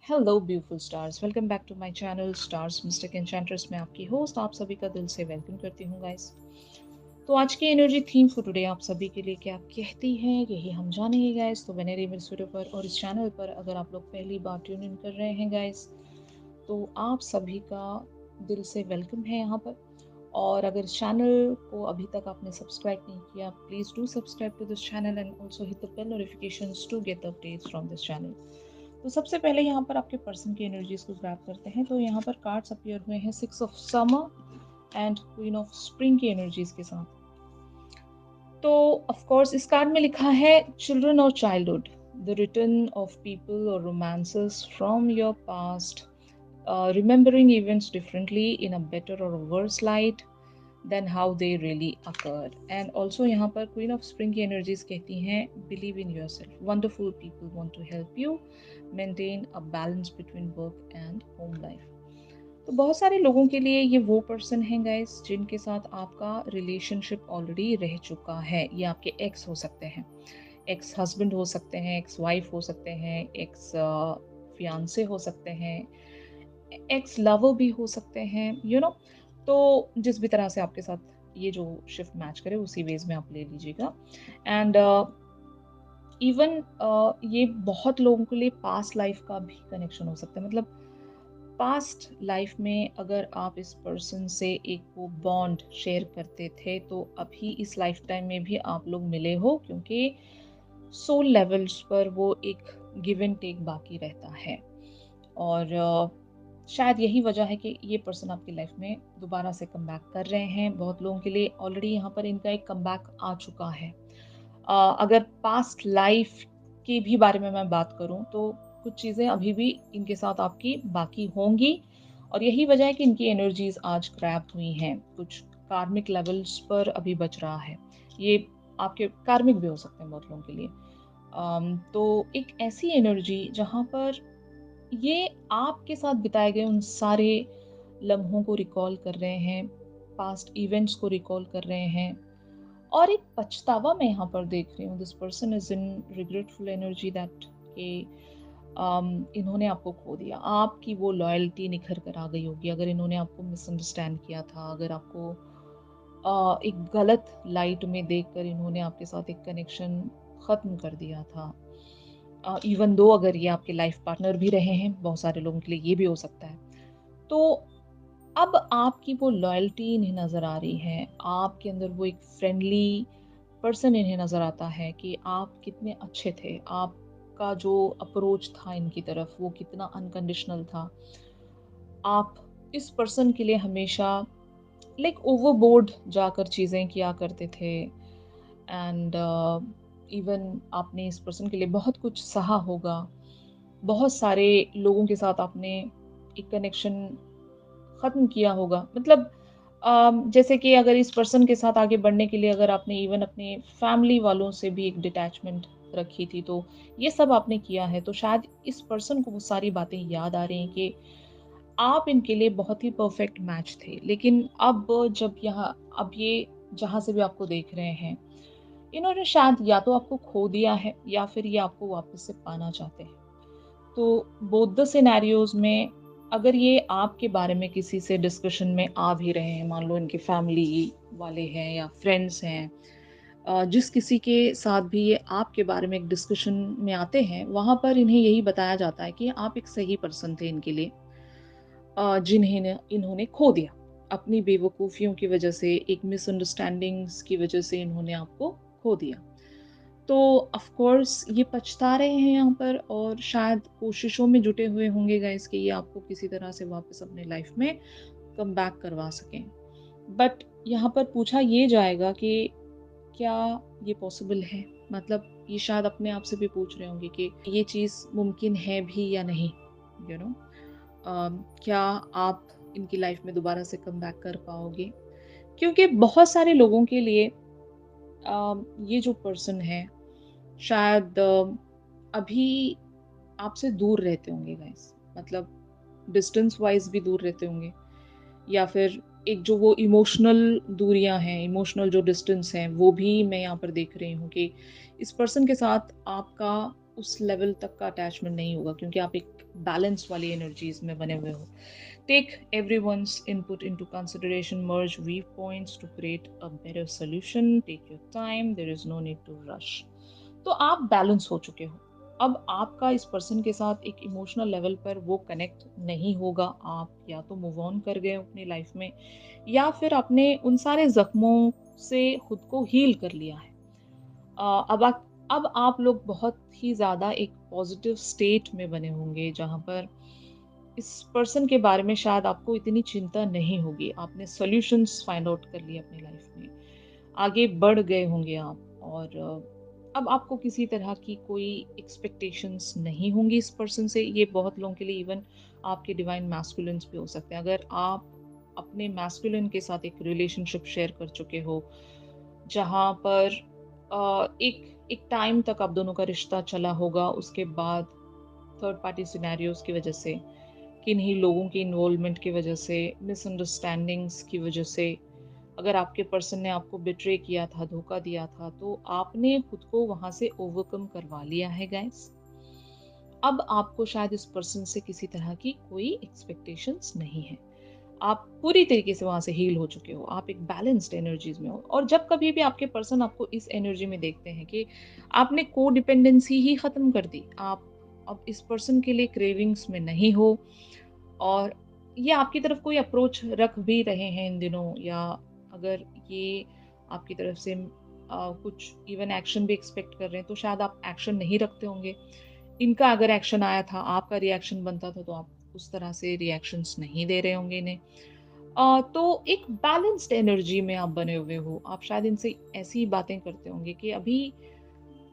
Hello beautiful stars, welcome back to my channel stars mystic enchanters. मैं आपकी host आप सभी का दिल से वेलकम करती हूँ गाइस। तो आज की एनर्जी थीम फॉर टुडे आप सभी के लिए क्या कहती है, यही हम जानेंगे गाइस। तो बने रहिए मेरे वीडियो पर और इस चैनल पर। अगर आप लोग पहली बार ट्यून इन कर रहे हैं गाइस, तो आप सभी का दिल से वेलकम है यहाँ पर। और अगर इस चैनल को अभी तक आपने सब्सक्राइब नहीं किया, please do subscribe to this channel and also hit the bell notifications to get updates from this channel. तो सबसे पहले यहाँ पर आपके पर्सन की एनर्जीज को ग्रैब करते हैं। तो यहाँ पर कार्ड्स अपीयर हुए हैं 6 of summer and queen of spring की एनर्जीज के साथ। तो ऑफ कोर्स इस कार्ड में लिखा है चिल्ड्रन और childhood, the return of people और romances from your past, remembering events differently in a better or a worse light than how they really occurred. And also यहाँ पर क्वीन ऑफ स्प्रिंग की energies कहती हैं believe in yourself, wonderful people want to help you maintain a balance between work and home life. तो बहुत सारे लोगों के लिए ये वो पर्सन है गाइस जिनके साथ आपका रिलेशनशिप ऑलरेडी रह चुका है। ये आपके एक्स हो सकते हैं, एक्स हस्बैंड हो सकते हैं, एक्स वाइफ हो सकते हैं, एक्स फियांसे हो सकते हैं, एक्स लवर भी हो सकते हैं, तो जिस भी तरह से आपके साथ ये जो शिफ्ट मैच करे उसी वेज में आप ले लीजिएगा। एंड इवन ये बहुत लोगों के लिए पास्ट लाइफ का भी कनेक्शन हो सकता है। मतलब पास्ट लाइफ में अगर आप इस पर्सन से एक वो बॉन्ड शेयर करते थे, तो अभी इस लाइफ टाइम में भी आप लोग मिले हो, क्योंकि सोल लेवल्स पर वो एक गिव एंड टेक बाकी रहता है। और शायद यही वजह है कि ये पर्सन आपकी लाइफ में दोबारा से कम बैक कर रहे हैं। बहुत लोगों के लिए ऑलरेडी यहाँ पर इनका एक कम बैक आ चुका है। अगर पास्ट लाइफ के भी बारे में मैं बात करूँ, तो कुछ चीज़ें अभी भी इनके साथ आपकी बाकी होंगी। और यही वजह है कि इनकी एनर्जीज आज क्रैप हुई हैं। कुछ कार्मिक लेवल्स पर अभी बच रहा है। ये आपके कार्मिक भी हो सकते हैं बहुत लोगों के लिए। तो एक ऐसी एनर्जी जहाँ पर ये आपके साथ बिताए गए उन सारे लम्हों को रिकॉल कर रहे हैं, पास्ट इवेंट्स को रिकॉल कर रहे हैं। और एक पछतावा मैं यहाँ पर देख रही हूँ। This person is in regretful energy that के इन्होंने आपको खो दिया। आपकी वो लॉयल्टी निखर कर आ गई होगी। अगर इन्होंने आपको मिसअंडरस्टैंड किया था, अगर आपको एक गलत लाइट में देखकर इन्होंने आपके साथ एक कनेक्शन खत्म कर दिया था, इवन दो अगर ये आपके लाइफ पार्टनर भी रहे हैं, बहुत सारे लोगों के लिए ये भी हो सकता है। तो अब आपकी वो लॉयल्टी इन्हें नज़र आ रही है, आपके अंदर वो एक फ्रेंडली पर्सन इन्हें नज़र आता है कि आप कितने अच्छे थे, आपका जो अप्रोच था इनकी तरफ वो कितना अनकंडीशनल था। आप इस पर्सन के लिए हमेशा लाइक ओवरबोर्ड जाकर चीज़ें किया करते थे। एंड इवन आपने इस पर्सन के लिए बहुत कुछ सहा होगा। बहुत सारे लोगों के साथ आपने एक कनेक्शन ख़त्म किया होगा। मतलब जैसे कि अगर इस पर्सन के साथ आगे बढ़ने के लिए अगर आपने इवन अपने फैमिली वालों से भी एक डिटैचमेंट रखी थी, तो ये सब आपने किया है। तो शायद इस पर्सन को वो सारी बातें याद आ रही हैं कि आप इनके लिए बहुत ही परफेक्ट मैच थे। लेकिन अब जब यहाँ अब ये जहाँ से भी आपको देख रहे हैं, इन्होंने शायद या तो आपको खो दिया है या फिर ये आपको वापस से पाना चाहते हैं। तो बोथ द सिनेरियोज में अगर ये आपके बारे में किसी से डिस्कशन में आ भी रहे हैं, मान लो इनके फैमिली वाले हैं या फ्रेंड्स हैं, जिस किसी के साथ भी ये आपके बारे में एक डिस्कशन में आते हैं, वहाँ पर इन्हें यही बताया जाता है कि आप एक सही पर्सन थे इनके लिए, जिन्हें इन्होंने खो दिया अपनी बेवकूफ़ियों की वजह से, एक मिसअंडरस्टैंडिंग्स की वजह से इन्होंने आपको खो दिया। तो ऑफ कोर्स ये पछता रहे हैं यहाँ पर और शायद कोशिशों में जुटे हुए होंगे गाइस कि ये आपको किसी तरह से वापस अपने लाइफ में कम बैक करवा सकें। बट यहाँ पर पूछा ये जाएगा कि क्या ये पॉसिबल है? मतलब ये शायद अपने आप से भी पूछ रहे होंगे कि ये चीज़ मुमकिन है भी या नहीं, यू नो क्या आप इनकी लाइफ में दोबारा से कम बैक कर पाओगे? क्योंकि बहुत सारे लोगों के लिए ये जो पर्सन है शायद अभी आपसे दूर रहते होंगे गाइस। मतलब डिस्टेंस वाइज भी दूर रहते होंगे, या फिर एक जो वो इमोशनल दूरियां हैं, इमोशनल जो डिस्टेंस हैं, वो भी मैं यहाँ पर देख रही हूँ कि इस पर्सन के साथ आपका उस लेवल तक का अटैचमेंट नहीं होगा, क्योंकि आप एक बैलेंस वाली एनर्जीज में बने हुए हो। Take everyone's input into consideration, merge viewpoints to create a better solution, take your time, there is no need to rush. तो आप बैलेंस हो चुके हो। अब आपका इस पर्सन के साथ एक इमोशनल लेवल पर वो कनेक्ट नहीं होगा। आप या तो मूव ऑन कर गए हो अपनी लाइफ में, या फिर आपने उन सारे जख्मों से खुद को हील कर लिया है। अब आप लोग बहुत ही ज़्यादा एक पॉजिटिव स्टेट में बने होंगे, जहाँ पर इस पर्सन के बारे में शायद आपको इतनी चिंता नहीं होगी। आपने सॉल्यूशंस फाइंड आउट कर लिए अपनी लाइफ में, आगे बढ़ गए होंगे आप, और अब आपको किसी तरह की कोई एक्सपेक्टेशंस नहीं होंगी इस पर्सन से। ये बहुत लोगों के लिए इवन आपके डिवाइन मैस्कुलिन्स भी हो सकते हैं। अगर आप अपने मैस्कुलिन के साथ एक रिलेशनशिप शेयर कर चुके हो, जहाँ पर एक एक टाइम तक आप दोनों का रिश्ता चला होगा, उसके बाद थर्ड पार्टी सिनेरियोज की वजह से, किन्हीं लोगों की इन्वॉल्वमेंट की वजह से, मिसअंडरस्टैंडिंग्स की वजह से, अगर आपके पर्सन ने आपको बिट्रे किया था, धोखा दिया था, तो आपने खुद को वहां से ओवरकम करवा लिया है गाइस। अब आपको शायद इस पर्सन से किसी तरह की कोई एक्सपेक्टेशंस नहीं है। आप पूरी तरीके से वहां से हील हो चुके हो, आप एक बैलेंस्ड एनर्जीज में हो। और जब कभी भी आपके पर्सन आपको इस एनर्जी में देखते हैं कि आपने को डिपेंडेंसी ही खत्म कर दी, आप अब इस पर्सन के लिए क्रेविंग्स में नहीं हो, और ये आपकी तरफ कोई अप्रोच रख भी रहे हैं इन दिनों, या अगर ये आपकी तरफ से कुछ इवन एक्शन भी एक्सपेक्ट कर रहे हैं, तो शायद आप एक्शन नहीं रखते होंगे। इनका अगर एक्शन आया था, आपका रिएक्शन बनता था, तो आप उस तरह से रिएक्शंस नहीं दे रहे होंगे इन्हें। तो एक बैलेंस्ड एनर्जी में आप बने हुए हो। आप शायद इनसे ऐसी बातें करते होंगे कि अभी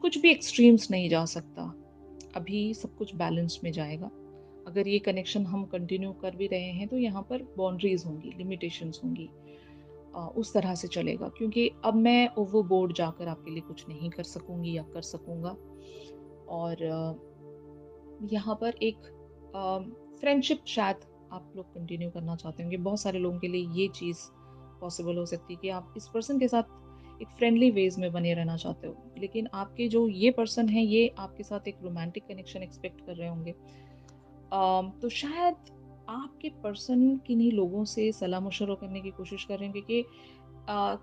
कुछ भी एक्सट्रीम्स नहीं जा सकता, अभी सब कुछ बैलेंस में जाएगा। अगर ये कनेक्शन हम कंटिन्यू कर भी रहे हैं, तो यहाँ पर बाउंड्रीज होंगी, लिमिटेशंस होंगी। उस तरह से चलेगा, क्योंकि अब मैं ओवरबोर्ड जाकर आपके लिए कुछ नहीं कर सकूंगी या कर सकूंगा। और यहाँ पर एक फ्रेंडशिप शायद आप लोग कंटिन्यू करना चाहते होंगे। बहुत सारे लोगों के लिए ये चीज़ पॉसिबल हो सकती है कि आप इस पर्सन के साथ एक फ्रेंडली वेज में बने रहना चाहते हो, लेकिन आपके जो ये पर्सन है, ये आपके साथ एक रोमांटिक कनेक्शन एक्सपेक्ट कर रहे होंगे। तो शायद आपके पर्सन किन्हीं लोगों से सलाह मशवरा करने की कोशिश कर रहे होंगे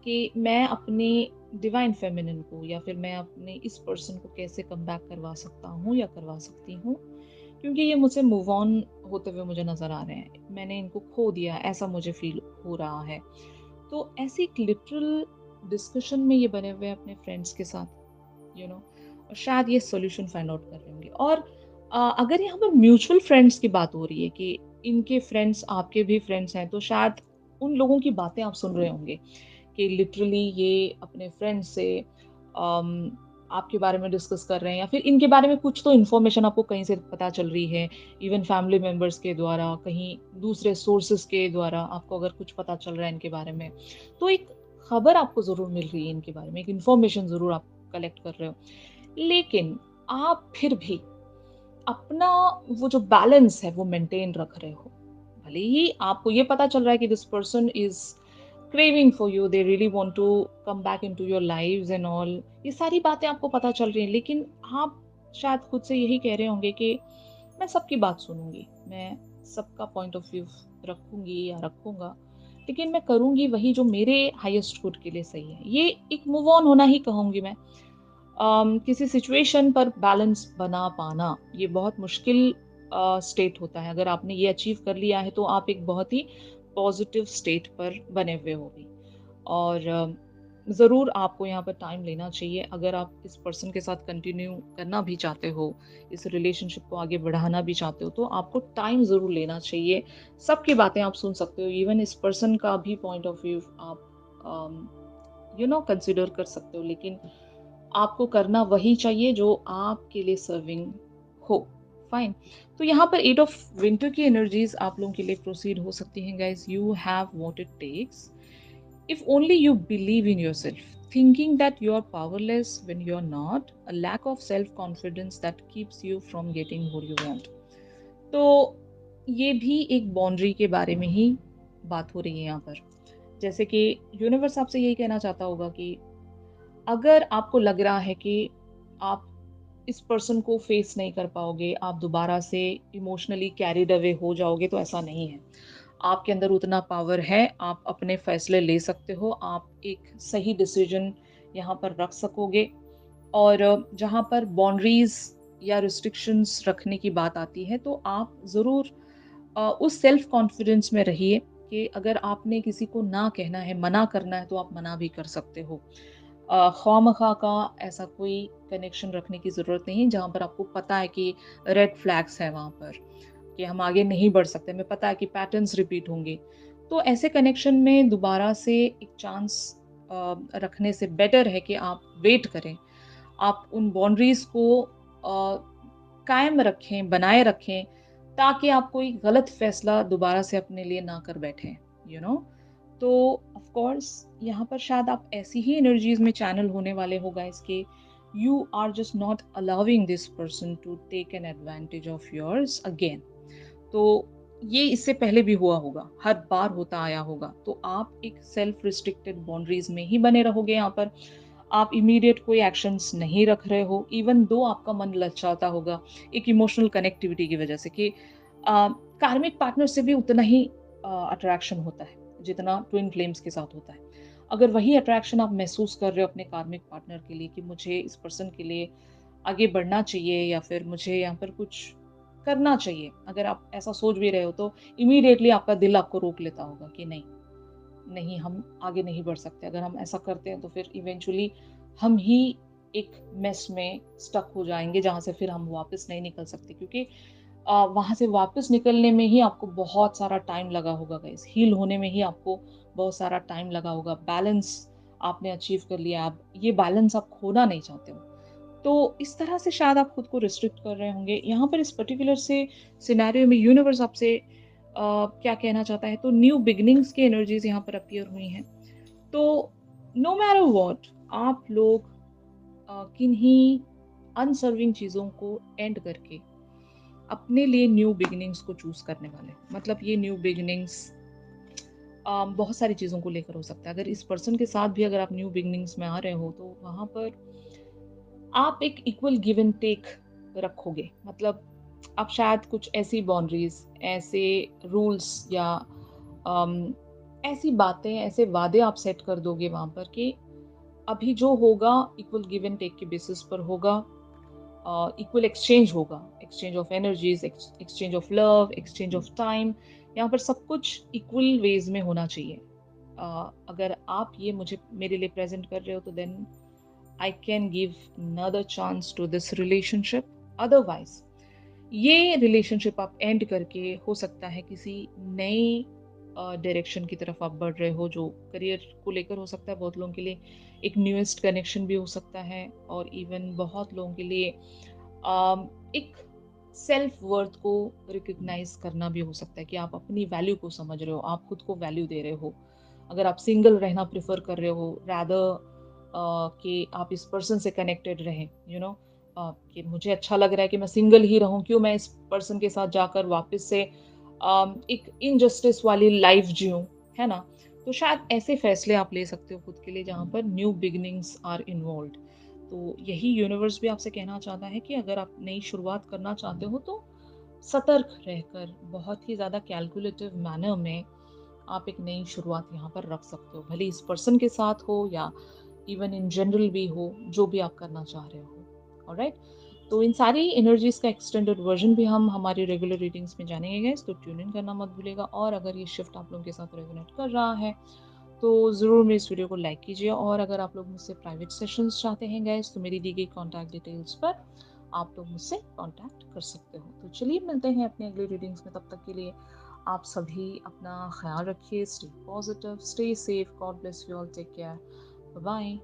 कि मैं अपने डिवाइन फेमिनिन को, या फिर मैं अपने इस पर्सन को कैसे कम बैक करवा सकता हूँ या करवा सकती हूँ, क्योंकि ये मुझसे मूव ऑन होते हुए मुझे नज़र आ रहे हैं। मैंने इनको खो दिया, ऐसा मुझे फ़ील हो रहा है। तो ऐसी एक लिटरल डिस्कशन में ये बने हुए हैं अपने फ्रेंड्स के साथ, और शायद ये सॉल्यूशन फाइंड आउट कर रहे होंगे। और अगर यहाँ पर म्यूचुअल फ्रेंड्स की बात हो रही है कि इनके फ्रेंड्स आपके भी फ्रेंड्स हैं, तो शायद उन लोगों की बातें आप सुन रहे होंगे कि लिटरली ये अपने फ्रेंड से अम, आपके बारे में डिस्कस कर रहे हैं, या फिर इनके बारे में कुछ तो इन्फॉर्मेशन आपको कहीं से पता चल रही है, इवन फैमिली मेंबर्स के द्वारा, कहीं दूसरे सोर्सेस के द्वारा आपको अगर कुछ पता चल रहा है इनके बारे में, तो एक खबर आपको ज़रूर मिल रही है इनके बारे में, एक इन्फॉर्मेशन ज़रूर आप कलेक्ट कर रहे हो। लेकिन आप फिर भी अपना वो जो बैलेंस है वो मेंटेन रख रहे हो। भले ही आपको ये पता चल रहा है कि this person is craving for you, they really want to come back into your lives and all, ये सारी बातें आपको पता चल रही हैं, लेकिन आप शायद खुद से यही कह रहे होंगे कि मैं सबकी बात सुनूंगी, मैं सबका पॉइंट ऑफ व्यू रखूंगी या रखूंगा, लेकिन मैं करूंगी वही जो मेरे हाईएस्ट गुड के लिए सही है। ये एक मूव ऑन होना ही कहूंगी मैं। किसी सिचुएशन पर बैलेंस बना पाना ये बहुत मुश्किल स्टेट होता है। अगर आपने ये अचीव कर लिया है, तो आप एक बहुत ही पॉजिटिव स्टेट पर बने हुए होगी। और ज़रूर आपको यहाँ पर टाइम लेना चाहिए। अगर आप इस पर्सन के साथ कंटिन्यू करना भी चाहते हो, इस रिलेशनशिप को आगे बढ़ाना भी चाहते हो, तो आपको टाइम ज़रूर लेना चाहिए। सबकी बातें आप सुन सकते हो, इवन इस पर्सन का भी पॉइंट ऑफ व्यू आप कंसिडर कर सकते हो, लेकिन आपको करना वही चाहिए जो आपके लिए सर्विंग हो। फाइन। तो यहाँ पर एट ऑफ विंटर की एनर्जीज आप लोगों के लिए प्रोसीड हो सकती हैं guys. You have what it takes if only you believe in yourself, thinking that you are powerless when you are not, a lack of self confidence that keeps you from getting what you want। तो ये भी एक boundary के बारे में ही बात हो रही है यहाँ पर। जैसे कि यूनिवर्स आपसे यही कहना चाहता होगा कि अगर आपको लग रहा है कि आप इस पर्सन को फेस नहीं कर पाओगे, आप दोबारा से इमोशनली कैरिड अवे हो जाओगे, तो ऐसा नहीं है। आपके अंदर उतना पावर है, आप अपने फैसले ले सकते हो, आप एक सही डिसीजन यहाँ पर रख सकोगे। और जहाँ पर बाउंड्रीज़ या रिस्ट्रिक्शंस रखने की बात आती है, तो आप ज़रूर उस सेल्फ कॉन्फिडेंस में रहिए कि अगर आपने किसी को ना कहना है, मना करना है, तो आप मना भी कर सकते हो। ख़्वाह-मख़्वाह का ऐसा कोई कनेक्शन रखने की ज़रूरत नहीं है, जहाँ पर आपको पता है कि रेड फ्लैग्स हैं वहाँ पर, कि हम आगे नहीं बढ़ सकते, हमें पता है कि पैटर्न्स रिपीट होंगे। तो ऐसे कनेक्शन में दोबारा से एक चांस रखने से बेटर है कि आप वेट करें। आप उन बाउंड्रीज़ को कायम रखें, बनाए रखें, ताकि आप कोई गलत फ़ैसला दोबारा से अपने लिए ना कर बैठें, यू नो? तो ऑफ़ कोर्स यहाँ पर शायद आप ऐसी ही एनर्जीज़ में चैनल होने वाले हो गाइस कि you are just not allowing this person to take an advantage of yours again. तो ये इससे पहले भी हुआ होगा, हर बार होता आया होगा। तो आप एक सेल्फ रिस्ट्रिक्टेड बाउंड्रीज़ में ही बने रहोगे यहाँ पर। आप इमीडिएट कोई एक्शंस नहीं रख रहे हो, इवन दो आपका मन ललचाता होगा, एक इमोशनल कनेक्टिविटी की वजह से कि कार्मिक पार्टनर से भी उतना ही अट्रैक्शन होता है, जितना ट्विन फ्लेम्स के साथ होता है। अगर वही अट्रैक्शन आप महसूस कर रहे हो अपने कार्मिक पार्टनर के लिए कि मुझे इस पर्सन के लिए आगे बढ़ना चाहिए या फिर मुझे यहाँ पर कुछ करना चाहिए, अगर आप ऐसा सोच भी रहे हो तो इमीडिएटली आपका दिल आपको रोक लेता होगा कि नहीं, नहीं हम आगे नहीं बढ़ सकते। अगर हम ऐसा करते हैं तो फिर इवेंचुअली हम ही एक मेस में स्टक हो जाएँगे जहाँ से फिर हम वापस नहीं निकल सकते क्योंकि वहाँ से वापस निकलने में ही आपको बहुत सारा टाइम लगा होगा गाइस, हील होने में ही आपको बहुत सारा टाइम लगा होगा। बैलेंस आपने अचीव कर लिया, अब ये बैलेंस आप खोना नहीं चाहते हो। तो इस तरह से शायद आप खुद को रिस्ट्रिक्ट कर रहे होंगे। यहाँ पर इस पर्टिकुलर से सिनेरियो में यूनिवर्स आपसे क्या कहना चाहता है, तो न्यू बिगिनिंग्स की एनर्जीज़ यहाँ पर अपीयर हुई हैं। तो नो मैटर व्हाट आप लोग किन्हीं अनसर्विंग चीज़ों को एंड करके अपने लिए न्यू बिगिनिंग्स को चूज़ करने वाले हैं। मतलब ये न्यू बिगिनिंग्स बहुत सारी चीज़ों को लेकर हो सकता है। अगर इस पर्सन के साथ भी अगर आप न्यू बिगिनिंग्स में आ रहे हो, तो वहाँ पर आप एक इक्वल गिव एंड टेक रखोगे। मतलब आप शायद कुछ ऐसी बाउंड्रीज़, ऐसे रूल्स या अम, ऐसी बातें, ऐसे वादे आप सेट कर दोगे वहाँ पर कि अभी जो होगा इक्वल गिव एंड टेक के बेसिस पर होगा। इक्वल एक्सचेंज होगा, exchange of energies, exchange of love, exchange of time. यहाँ पर सब कुछ इक्वल वेज में होना चाहिए। अगर आप ये मुझे मेरे लिए प्रेजेंट कर रहे हो तो then I can give another chance to this relationship. Otherwise ये रिलेशनशिप आप एंड करके हो सकता है किसी नई डायरेक्शन की तरफ आप बढ़ रहे हो, जो करियर को लेकर हो सकता है बहुत लोगों के लिए, एक न्यूएस्ट कनेक्शन भी हो सकता है, और इवन बहुत लोगों के लिए एक सेल्फ वर्थ को रिकग्नाइज करना भी हो सकता है कि आप अपनी वैल्यू को समझ रहे हो, आप खुद को वैल्यू दे रहे हो। अगर आप सिंगल रहना प्रेफर कर रहे हो रैदर कि आप इस पर्सन से कनेक्टेड रहें, यू नो, कि मुझे अच्छा लग रहा है कि मैं सिंगल ही रहूं, क्यों मैं इस पर्सन के साथ जाकर वापस से एक इनजस्टिस वाली लाइफ जीऊं, है ना? तो शायद ऐसे फैसले आप ले सकते हो खुद के लिए जहाँ पर न्यू बिगिनिंग्स आर इन्वॉल्व्ड। तो यही यूनिवर्स भी आपसे कहना चाहता है कि अगर आप नई शुरुआत करना चाहते हो तो सतर्क रहकर, बहुत ही ज़्यादा कैलकुलेटिव मैनर में आप एक नई शुरुआत यहाँ पर रख सकते हो, भले इस पर्सन के साथ हो या इवन इन जनरल भी हो, जो भी आप करना चाह रहे हो। ऑलराइट, तो इन सारी एनर्जीज का एक्सटेंडेड वर्जन भी हम हमारी रेगुलर रीडिंग्स में जानेंगे गाइस, तो ट्यून इन करना मत भूलिएगा। और अगर ये शिफ्ट आप लोगों के साथ रेजोनेट कर रहा है तो ज़रूर मेरे इस वीडियो को लाइक कीजिए, और अगर आप लोग मुझसे प्राइवेट सेशंस चाहते हैं गाइस, तो मेरी दी गई कॉन्टैक्ट डिटेल्स पर आप लोग मुझसे कॉन्टैक्ट कर सकते हो। तो चलिए मिलते हैं अपने अगले रीडिंग्स में, तब तक के लिए आप सभी अपना ख्याल रखिए, stay positive, stay safe, God bless you all, take care, bye bye.